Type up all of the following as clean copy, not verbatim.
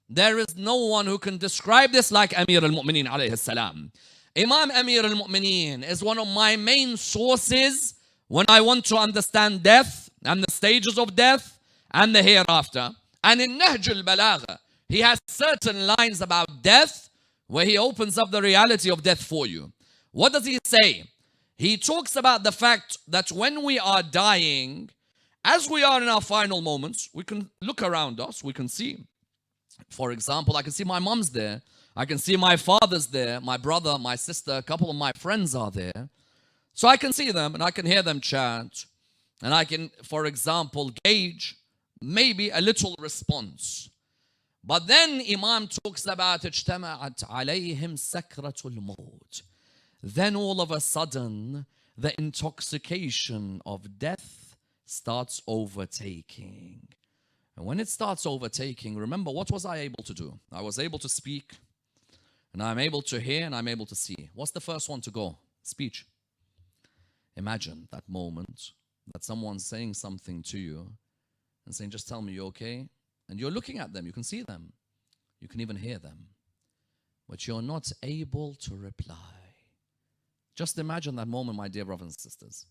There is no one who can describe this like Amir al-Mu'mineen alayhi salam. Imam Amir al-Mu'mineen is one of my main sources when I want to understand death and the stages of death and the hereafter. And in Nahj al-Balagha, he has certain lines about death where he opens up the reality of death for you. What does he say? He talks about the fact that when we are dying, as we are in our final moments, we can look around us, we can see. For example, I can see my mom's there. I can see my father's there, my brother, my sister, a couple of my friends are there. So I can see them and I can hear them chant. And I can, for example, gauge maybe a little response. But then Imam talks about اجتمعت عليهم سكرة الموت. Then all of a sudden, the intoxication of death starts overtaking. And when it starts overtaking, remember, what was I able to do? I was able to speak, and I'm able to hear, and I'm able to see. What's the first one to go? Speech. Imagine that moment that someone's saying something to you and saying, just tell me you're okay. And you're looking at them, you can see them, you can even hear them, but you're not able to reply. Just imagine that moment, my dear brothers and sisters.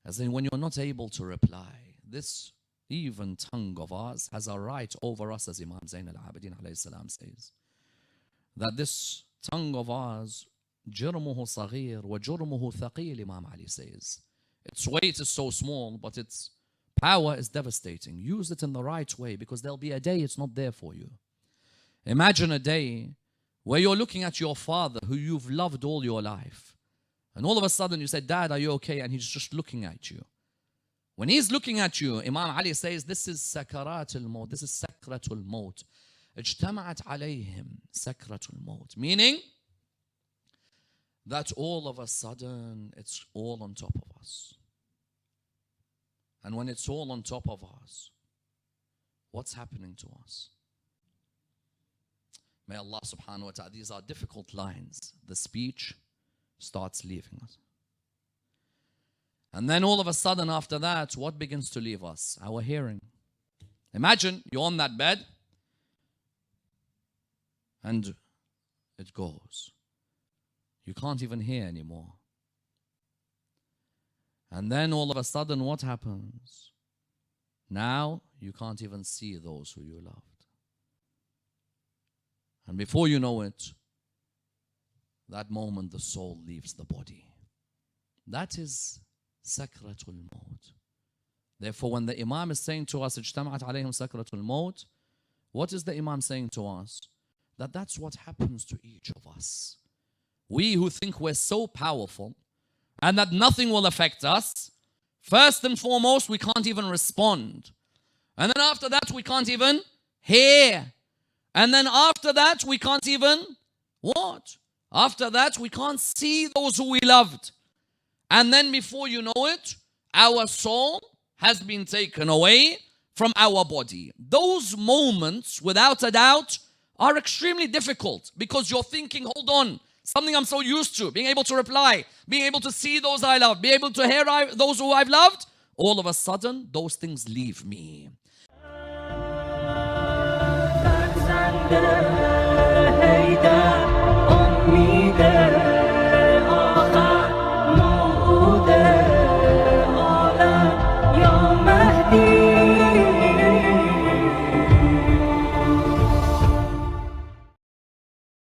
As in, when you're not able to reply, this even tongue of ours has a right over us, as Imam Zain al-Abidin alayhi salam says. That this tongue of ours, جرمه صغير وجرمه ثقيل, Imam Ali says. Its weight is so small, but its power is devastating. Use it in the right way, because there'll be a day it's not there for you. Imagine a day where you're looking at your father who you've loved all your life. And all of a sudden you say, Dad, are you okay? And he's just looking at you. When he's looking at you, Imam Ali says, this is sakarat al-maut. This is sakratul maut. اجتمعت عليهم سكرة الموت. Meaning that all of a sudden it's all on top of us. And when it's all on top of us, what's happening to us? May Allah subhanahu wa ta'ala, these are difficult lines. The speech starts leaving us. And then all of a sudden after that, what begins to leave us? Our hearing. Imagine you're on that bed and it goes. You can't even hear anymore. And then all of a sudden what happens? Now you can't even see those who you loved. And before you know it, that moment the soul leaves the body. That is sakratul maut. Therefore, when the Imam is saying to us, اجتمعت عليهم سكرة الموت, what is the Imam saying to us? That that's what happens to each of us. We who think we're so powerful and that nothing will affect us, first and foremost, we can't even respond. And then after that, we can't even hear. And then after that, we can't even what? After that, we can't see those who we loved. And then before you know it, our soul has been taken away from our body. Those moments, without a doubt, are extremely difficult because you're thinking, hold on, something I'm so used to, being able to reply, being able to see those I love, being able to hear those who I've loved, all of a sudden, those things leave me.